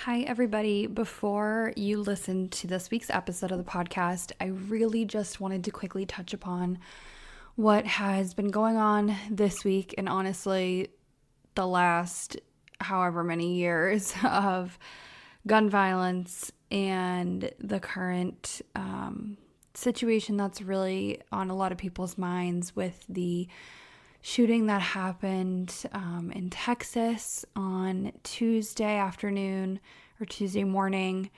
Hi, everybody. Before you listen to this week's episode of the podcast, I really just wanted to quickly touch upon what has been going on this week and honestly, the last however many years of gun violence and the current situation that's really on a lot of people's minds with the shooting that happened in Texas on Tuesday afternoon or Tuesday morning.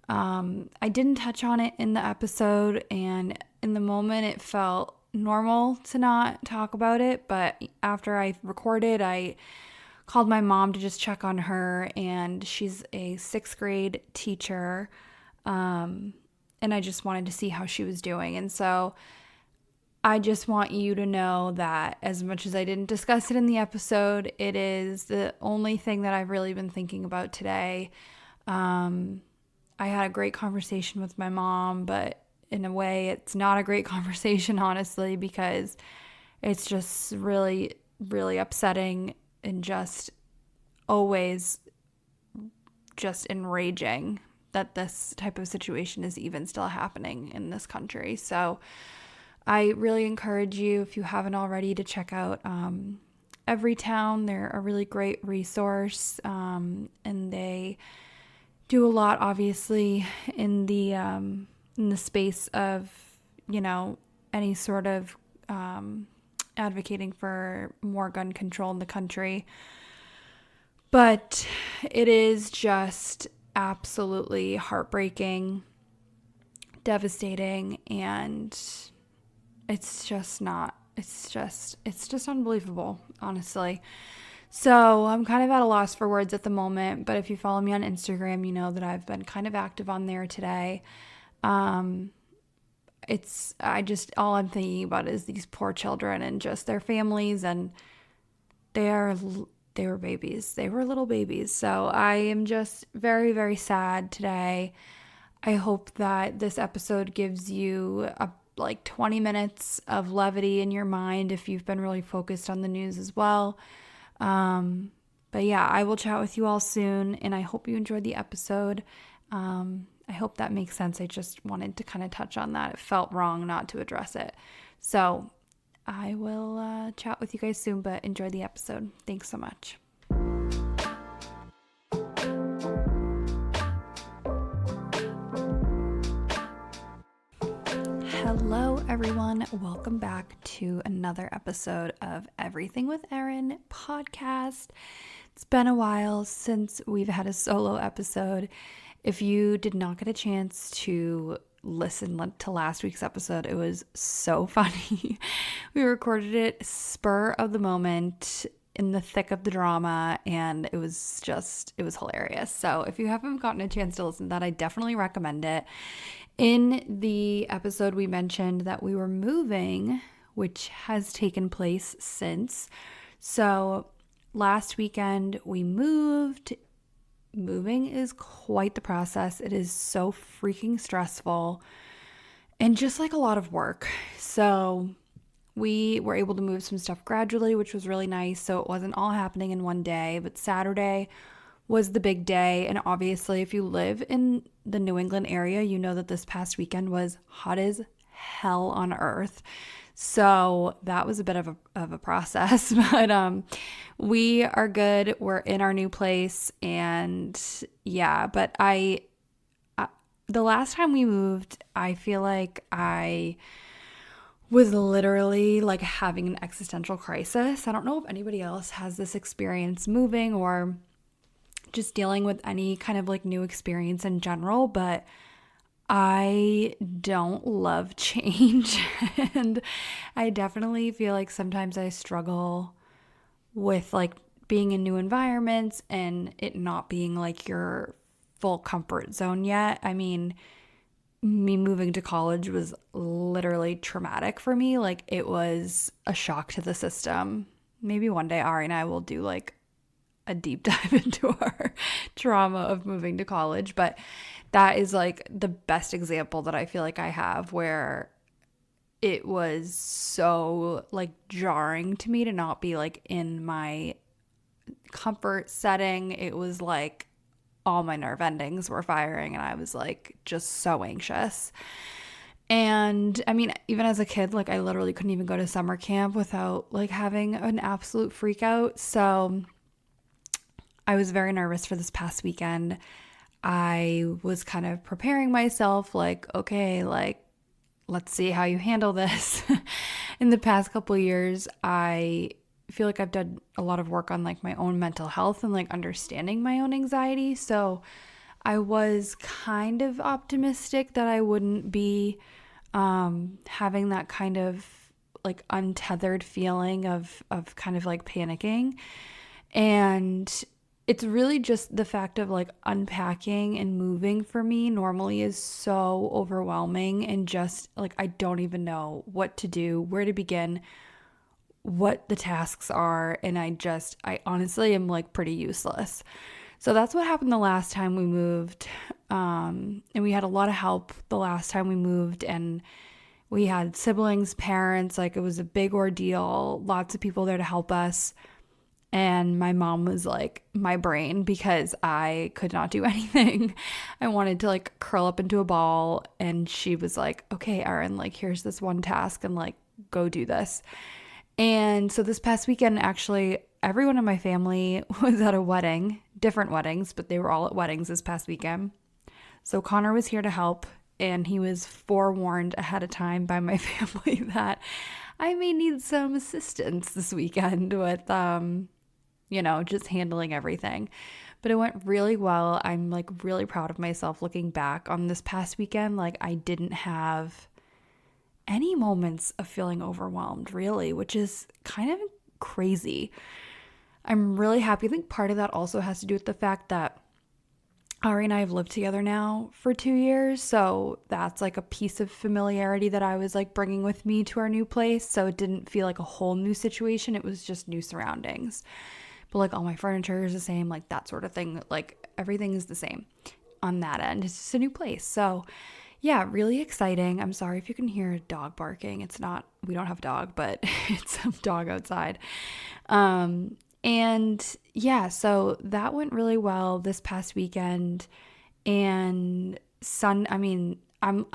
I didn't touch on it in the episode, and in the moment it felt normal to not talk about it, but after I recorded, I called my mom to just check on her, and she's a 6th grade teacher, and I just wanted to see how she was doing. And so I just want you to know that as much as I didn't discuss it in the episode, it is the only thing that I've really been thinking about today. I had a great conversation with my mom, but in a way it's not a great conversation, honestly, because it's just really, really upsetting and just always just enraging that this type of situation is even still happening in this country. So I really encourage you, if you haven't already, to check out Everytown. They're a really great resource, and they do a lot, obviously, in the space of, any sort of advocating for more gun control in the country. But it is just absolutely heartbreaking, devastating, and it's just unbelievable, honestly. So I'm kind of at a loss for words at the moment, but if you follow me on Instagram, you know that I've been kind of active on there today. All I'm thinking about is these poor children and just their families, and they were babies. They were little babies. So I am just very, very sad today. I hope that this episode gives you 20 minutes of levity in your mind if you've been really focused on the news as well. But yeah, I will chat with you all soon, and I hope you enjoyed the episode. I hope that makes sense. I just wanted to kind of touch on that. It felt wrong not to address it. So I will chat with you guys soon, but enjoy the episode. Thanks so much. Hello, everyone. Welcome back to another episode of Everything with Erin podcast. It's been a while since we've had a solo episode. If you did not get a chance to listen to last week's episode, it was so funny. We recorded it spur of the moment in the thick of the drama, and it was hilarious. So if you haven't gotten a chance to listen to that, I definitely recommend it. In the episode, we mentioned that we were moving, which has taken place since. So last weekend we moved. Moving is quite the process. It is so freaking stressful and just a lot of work. So we were able to move some stuff gradually, which was really nice. So it wasn't all happening in one day, but Saturday was the big day. And obviously, if you live in the New England area, you know that this past weekend was hot as hell on earth. So that was a bit of a process, but we are good. We're in our new place, and yeah, but the last time we moved, I feel like I was literally having an existential crisis. I don't know if anybody else has this experience moving or just dealing with any kind of new experience in general, but I don't love change, and I definitely feel like sometimes I struggle with being in new environments and it not being your full comfort zone yet. I mean, me moving to college was literally traumatic for me. It was a shock to the system. Maybe one day Ari and I will do a deep dive into our trauma of moving to college, but that is the best example that I feel I have, where it was so jarring to me to not be in my comfort setting. It was all my nerve endings were firing and I was like just so anxious. And I mean, even as a kid, like I literally couldn't even go to summer camp without like having an absolute freak out. So I was very nervous for this past weekend. I was kind of preparing myself like, okay, like let's see how you handle this. In the past couple of years, I feel like I've done a lot of work on like my own mental health and like understanding my own anxiety. So I was kind of optimistic that I wouldn't be having that kind of like untethered feeling of kind of like panicking. And it's really just the fact of like unpacking and moving for me normally is so overwhelming, and just like I don't even know what to do, where to begin, what the tasks are, and I honestly am like pretty useless. So that's what happened the last time we moved. And we had a lot of help the last time we moved, and we had siblings, parents, like it was a big ordeal, lots of people there to help us. And my mom was like my brain because I could not do anything. I wanted to like curl up into a ball, and she was like, okay, Erin, like here's this one task and like go do this. And so this past weekend, actually, everyone in my family was at a wedding, different weddings, but they were all at weddings this past weekend. So Connor was here to help, and he was forewarned ahead of time by my family that I may need some assistance this weekend with, just handling everything. But it went really well. I'm like really proud of myself looking back on this past weekend. Like I didn't have any moments of feeling overwhelmed, really, which is kind of crazy. I'm really happy. I think part of that also has to do with the fact that Ari and I have lived together now for 2 years. So that's like a piece of familiarity that I was like bringing with me to our new place. So it didn't feel like a whole new situation. It was just new surroundings. But like all my furniture is the same, like that sort of thing. Like everything is the same on that end. It's just a new place. So yeah, really exciting. I'm sorry if you can hear a dog barking. We don't have a dog, but it's a dog outside. And yeah, so that went really well this past weekend. And I'm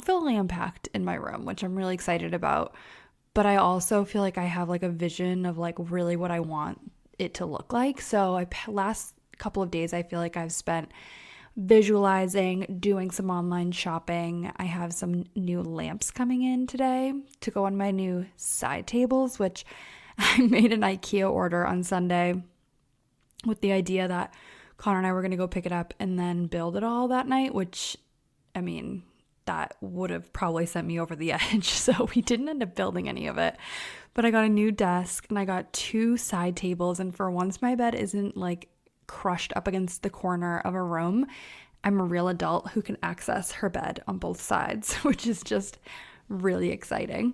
fully unpacked in my room, which I'm really excited about. But I also feel like I have like a vision of like really what I want it to look like. So last couple of days, I feel like I've spent visualizing, doing some online shopping. I have some new lamps coming in today to go on my new side tables, which I made an IKEA order on Sunday with the idea that Connor and I were going to go pick it up and then build it all that night, which, I mean, that would have probably sent me over the edge. So we didn't end up building any of it. But I got a new desk and I got 2 side tables. And for once my bed isn't like crushed up against the corner of a room, I'm a real adult who can access her bed on both sides, which is just really exciting.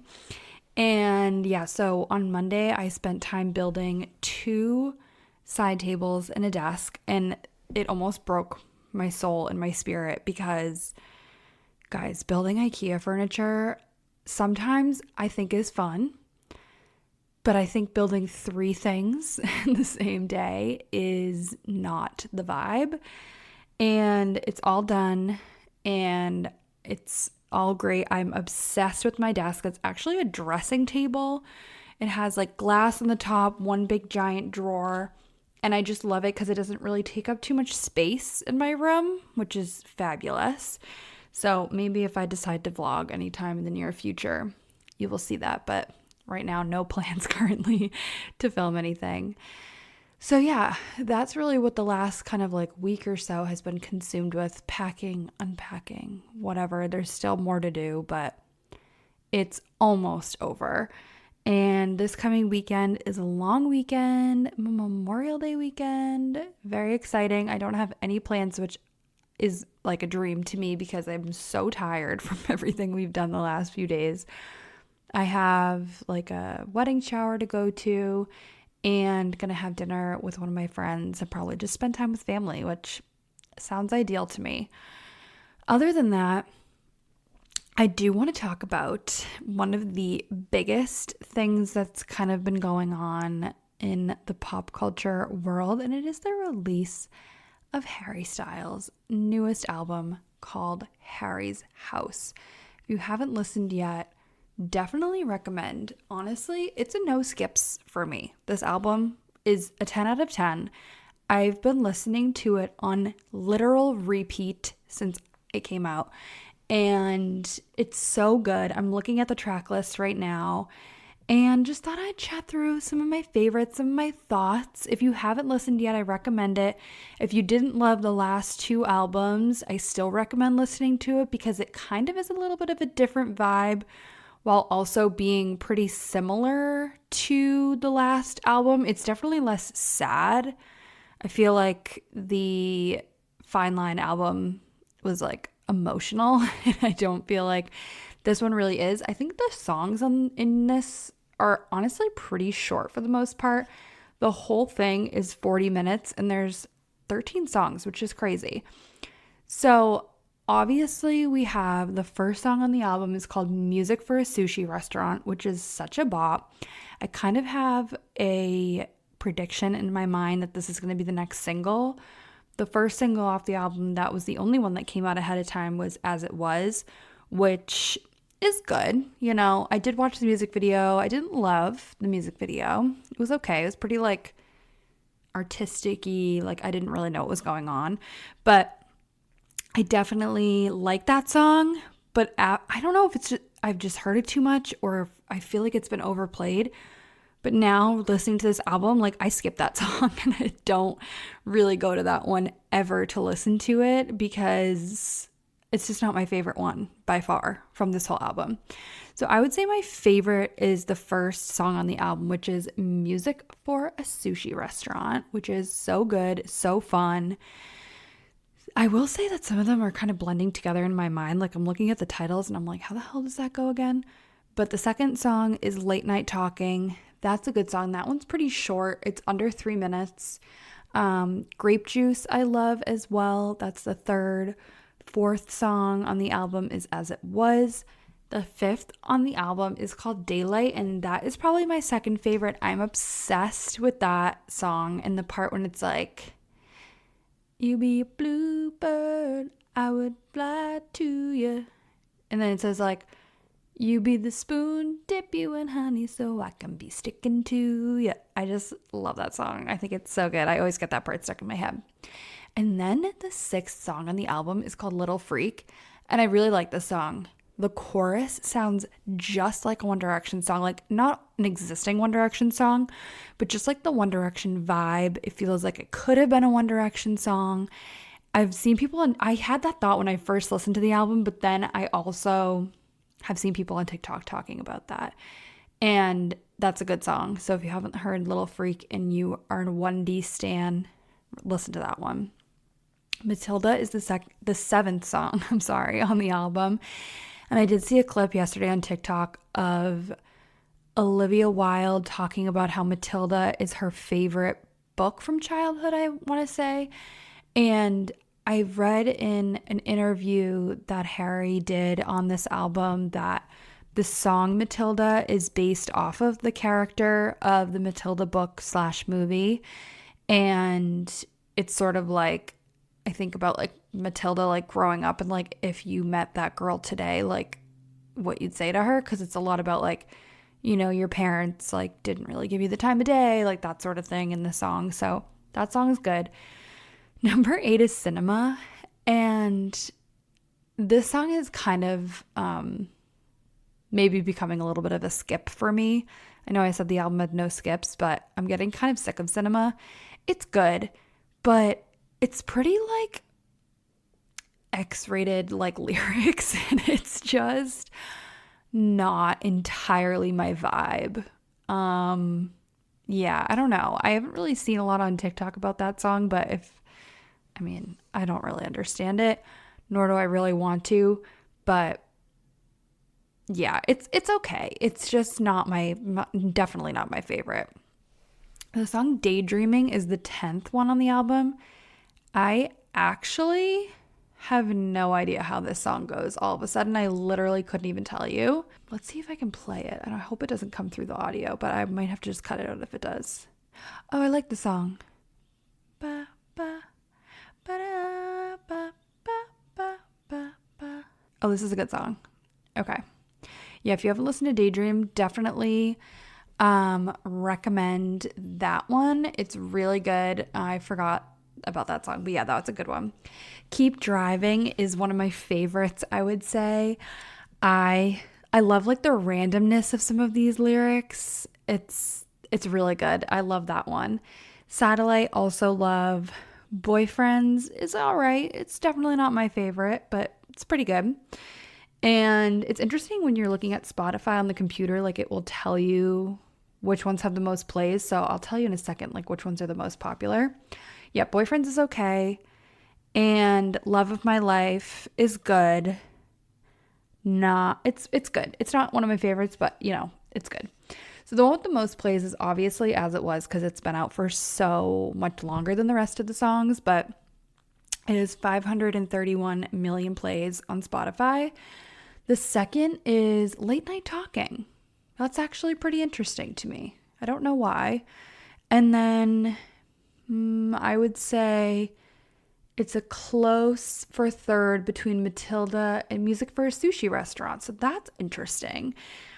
And yeah, so on Monday, I spent time building 2 side tables and a desk, and it almost broke my soul and my spirit because, guys, building IKEA furniture sometimes I think is fun, but I think building 3 things in the same day is not the vibe. And it's all done and it's all great. I'm obsessed with my desk. It's actually a dressing table. It has like glass on the top, one big giant drawer. And I just love it because it doesn't really take up too much space in my room, which is fabulous. So maybe if I decide to vlog anytime in the near future, you will see that. But right now, no plans currently to film anything. So yeah, that's really what the last kind of like week or so has been consumed with: packing, unpacking, whatever. There's still more to do, but it's almost over. And this coming weekend is a long weekend, Memorial Day weekend. Very exciting. I don't have any plans, which is like a dream to me because I'm so tired from everything we've done the last few days. I have like a wedding shower to go to and gonna have dinner with one of my friends and probably just spend time with family, which sounds ideal to me. Other than that, I do want to talk about one of the biggest things that's kind of been going on in the pop culture world, and it is the release of Harry Styles' newest album called Harry's House. If you haven't listened yet, definitely recommend. Honestly, it's a no skips for me. This album is a 10 out of 10. I've been listening to it on literal repeat since it came out, and it's so good. I'm looking at the track list right now and just thought I'd chat through some of my favorites, some of my thoughts. If you haven't listened yet, I recommend it. If you didn't love the last two albums, I still recommend listening to it because it kind of is a little bit of a different vibe while also being pretty similar to the last album. It's definitely less sad. I feel like the Fine Line album was like emotional, and I don't feel like this one really is. I think the songs in this are honestly pretty short for the most part. The whole thing is 40 minutes and there's 13 songs, which is crazy. So obviously we have the first song on the album is called Music for a Sushi Restaurant, which is such a bop. I kind of have a prediction in my mind that this is going to be the next single. The first single off the album that was the only one that came out ahead of time was As It Was, which is good. You know, I did watch the music video. I didn't love the music video. It was okay. It was pretty like artistic-y. Like I didn't really know what was going on, but I definitely like that song. But I don't know if it's just, I've just heard it too much or if I feel like it's been overplayed. But now listening to this album, like I skip that song and I don't really go to that one ever to listen to it because it's just not my favorite one by far from this whole album. So I would say my favorite is the first song on the album, which is Music for a Sushi Restaurant, which is so good, so fun. I will say that some of them are kind of blending together in my mind. Like I'm looking at the titles and I'm like, how the hell does that go again? But the second song is Late Night Talking. That's a good song. That one's pretty short. It's under 3 minutes. Grape Juice I love as well. That's the third. Fourth song on the album is As It Was. The fifth on the album is called Daylight, and that is probably my second favorite. I'm obsessed with that song and the part when it's like, you be a bluebird, I would fly to you. And then it says like, you be the spoon, dip you in honey so I can be sticking to you. I just love that song. I think it's so good. I always get that part stuck in my head. And then the sixth song on the album is called Little Freak. And I really like this song. The chorus sounds just like a One Direction song. Like not an existing One Direction song, but just like the One Direction vibe. It feels like it could have been a One Direction song. I've seen people, and I had that thought when I first listened to the album, but then I also have seen people on TikTok talking about that. And that's a good song. So if you haven't heard Little Freak and you are a 1D stan, listen to that one. Matilda is the seventh song, on the album. And I did see a clip yesterday on TikTok of Olivia Wilde talking about how Matilda is her favorite book from childhood, I want to say. And I've read in an interview that Harry did on this album that the song Matilda is based off of the character of the Matilda book / movie. And it's sort of like, I think about like Matilda like growing up and like if you met that girl today, like what you'd say to her, because it's a lot about like, you know, your parents like didn't really give you the time of day, like that sort of thing in the song. So that song is good. Number 8 is Cinema, and this song is kind of maybe becoming a little bit of a skip for me. I know I said the album had no skips, but I'm getting kind of sick of Cinema. It's good, but it's pretty like X-rated like lyrics, and it's just not entirely my vibe. Yeah, I don't know. I haven't really seen a lot on TikTok about that song, but I don't really understand it, nor do I really want to, but yeah, it's okay. It's just definitely not my favorite. The song Daydreaming is the 10th one on the album. I actually have no idea how this song goes. All of a sudden, I literally couldn't even tell you. Let's see if I can play it. And I hope it doesn't come through the audio, but I might have to just cut it out if it does. Oh, I like the song. Ba, ba, ba, ba, ba, ba, ba, ba. Oh, this is a good song. Okay. Yeah, if you haven't listened to Daydream, definitely recommend that one. It's really good. I forgot about that song, but yeah, that's a good one. Keep Driving is one of my favorites, I would say. I love like the randomness of some of these lyrics. It's really good. I love that one. Satellite, also love. Boyfriends is all right. It's definitely not my favorite, but it's pretty good. And it's interesting when you're looking at Spotify on the computer, like it will tell you which ones have the most plays. So I'll tell you in a second, like which ones are the most popular. Yeah, Boyfriends is okay. And Love of My Life is good. It's good. It's not one of my favorites, but it's good. So the one with the most plays is obviously As It Was, because it's been out for so much longer than the rest of the songs, but it is 531 million plays on Spotify. The second is Late Night Talking. That's actually pretty interesting to me. I don't know why. And then I would say it's a close for third between Matilda and Music for a Sushi Restaurant. So that's interesting.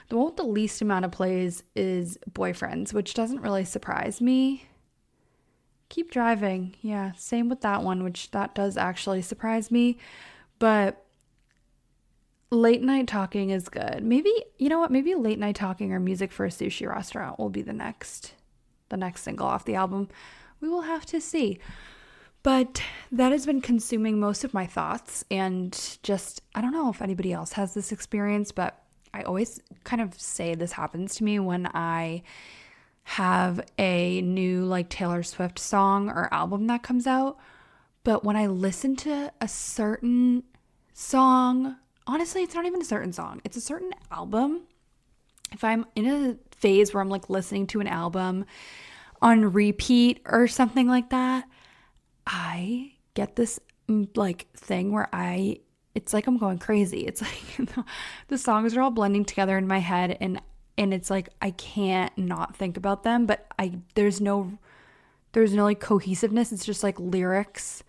The one with the least amount of plays is Boyfriends, which doesn't really surprise me. Keep Driving. Yeah, same with that one, which that does actually surprise me. But Late Night Talking is good. Maybe, you know what? Maybe Late Night Talking or Music for a Sushi Restaurant will be the next single off the album. We will have to see. But that has been consuming most of my thoughts, and just, I don't know if anybody else has this experience, but I always kind of say this happens to me when I have a new like Taylor Swift song or album that comes out. But when I listen to a certain song, honestly, it's not even a certain song, it's a certain album. If I'm in a phase where I'm like listening to an album on repeat or something like that, I get this like thing where it's like I'm going crazy. It's like the songs are all blending together in my head, and it's like I can't not think about them, but there's no like cohesiveness. It's just like lyrics,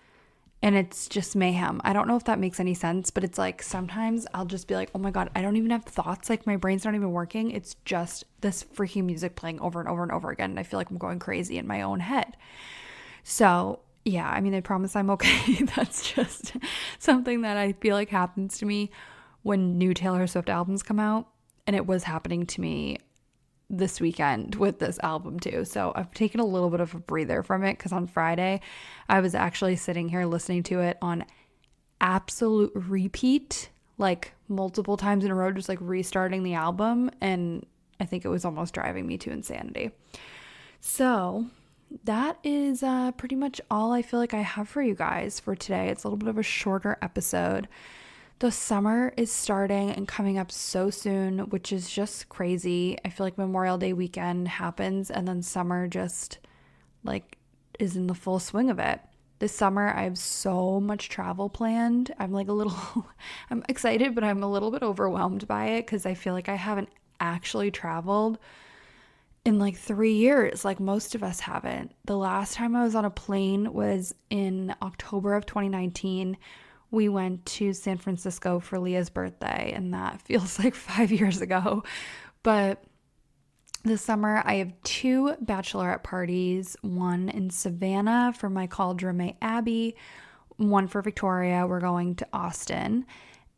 and it's just mayhem. I don't know if that makes any sense, but it's like sometimes I'll just be like, oh my God, I don't even have thoughts. Like my brain's not even working. It's just this freaking music playing over and over and over again. And I feel like I'm going crazy in my own head. So yeah, I mean, I promise I'm okay. That's just something that I feel like happens to me when new Taylor Swift albums come out. And it was happening to me this weekend with this album too. So I've taken a little bit of a breather from it, because on Friday I was actually sitting here listening to it on absolute repeat, like multiple times in a row, just like restarting the album. And I think it was almost driving me to insanity. So that is pretty much all I feel like I have for you guys for today. It's a little bit of a shorter episode. The summer is starting and coming up so soon, which is just crazy. I feel like Memorial Day weekend happens and then summer just like is in the full swing of it. This summer I have so much travel planned. I'm like I'm excited, but I'm a little bit overwhelmed by it, because I feel like I haven't actually traveled in like 3 years, like most of us haven't. The last time I was on a plane was in October of 2019. We went to San Francisco for Leah's birthday, and that feels like 5 years ago. But this summer I have 2 bachelorette parties, one in Savannah for my college roommate Abby, one for Victoria. We're going to Austin.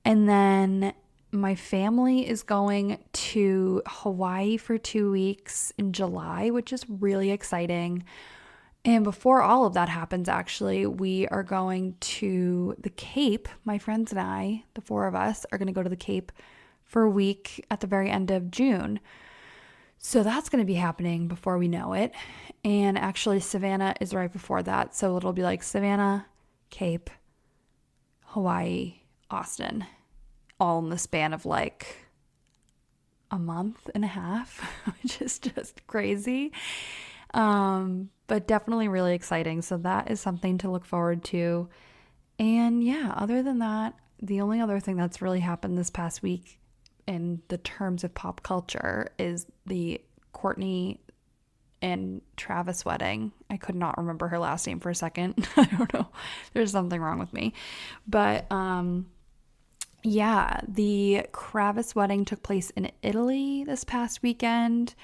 And then my family is going to Hawaii for 2 weeks in July, which is really exciting. And before all of that happens, actually, we are going to the Cape. My friends and I, the 4 of us, are going to go to the Cape for a week at the very end of June. So that's going to be happening before we know it. And actually, Savannah is right before that. So it'll be like Savannah, Cape, Hawaii, Austin, all in the span of like a month and a half, which is just crazy. But definitely really exciting. So that is something to look forward to. And yeah, other than that, the only other thing that's really happened this past week in the terms of pop culture is the Kourtney and Travis wedding. I could not remember her last name for a second. I don't know. There's something wrong with me. But yeah, the Kravis wedding took place in Italy this past weekend.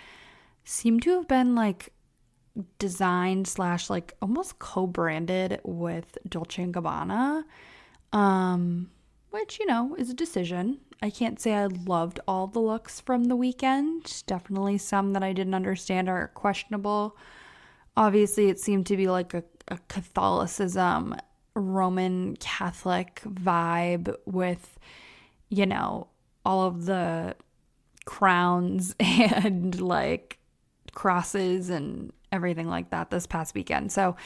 Seemed to have been like designed / like almost co-branded with Dolce & Gabbana, which, you know, is a decision. I can't say I loved all the looks from the weekend. Definitely some that I didn't understand are questionable. Obviously, it seemed to be like a Catholicism, Roman Catholic vibe with, you know, all of the crowns and like crosses and everything like that this past weekend. So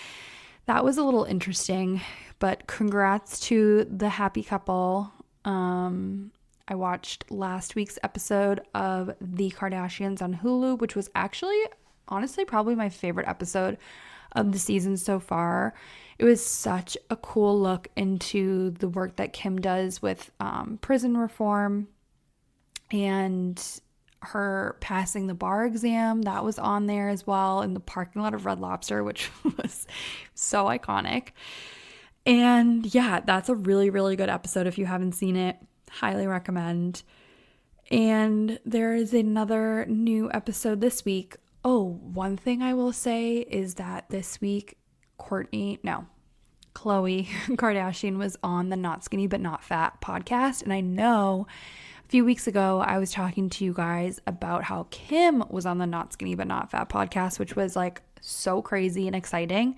that was a little interesting, but congrats to the happy couple. I watched last week's episode of The Kardashians on Hulu, which was actually, honestly, probably my favorite episode of the season so far. It was such a cool look into the work that Kim does with prison reform and her passing the bar exam. That was on there as well in the parking lot of Red Lobster, which was so iconic. And yeah, that's a really, really good episode. If you haven't seen it, highly recommend. And there is another new episode this week. Oh, one thing I will say is that this week, Chloe Kardashian was on the Not Skinny But Not Fat podcast. And I know a few weeks ago, I was talking to you guys about how Kim was on the Not Skinny But Not Fat podcast, which was like so crazy and exciting.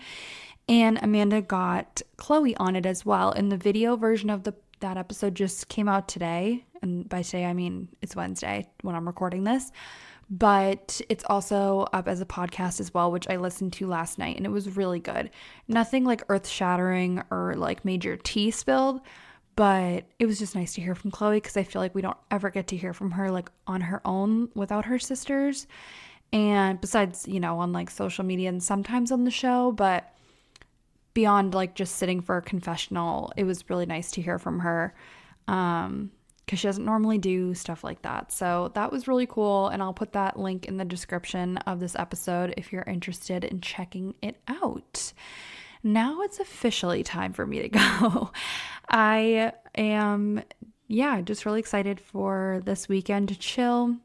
And Amanda got Chloe on it as well. And the video version of that episode just came out today. And by today, I mean it's Wednesday when I'm recording this. But it's also up as a podcast as well, which I listened to last night. And it was really good. Nothing like earth-shattering or like major tea spilled. But it was just nice to hear from Chloe because I feel like we don't ever get to hear from her like on her own without her sisters. And besides, you know, on like social media and sometimes on the show, but beyond like just sitting for a confessional, it was really nice to hear from her because she doesn't normally do stuff like that. So that was really cool. And I'll put that link in the description of this episode if you're interested in checking it out. Now it's officially time for me to go. I am, just really excited for this weekend to chill.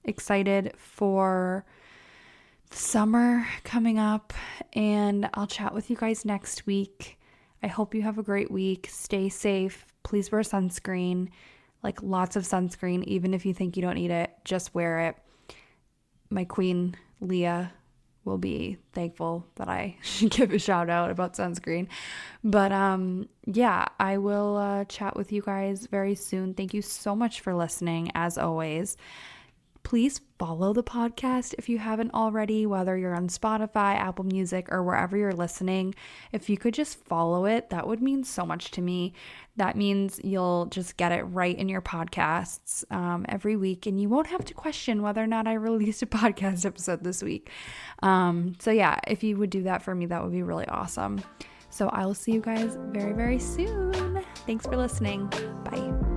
Excited for the summer coming up. And I'll chat with you guys next week. I hope you have a great week. Stay safe. Please wear sunscreen. Like lots of sunscreen. Even if you think you don't need it, just wear it. My queen, Leah, will be thankful that I give a shout out about sunscreen. But I will chat with you guys very soon. Thank you so much for listening, as always. Please follow the podcast if you haven't already, whether you're on Spotify, Apple Music, or wherever you're listening. If you could just follow it, that would mean so much to me. That means you'll just get it right in your podcasts every week, and you won't have to question whether or not I released a podcast episode this week. If you would do that for me, that would be really awesome. So I will see you guys very, very soon. Thanks for listening. Bye.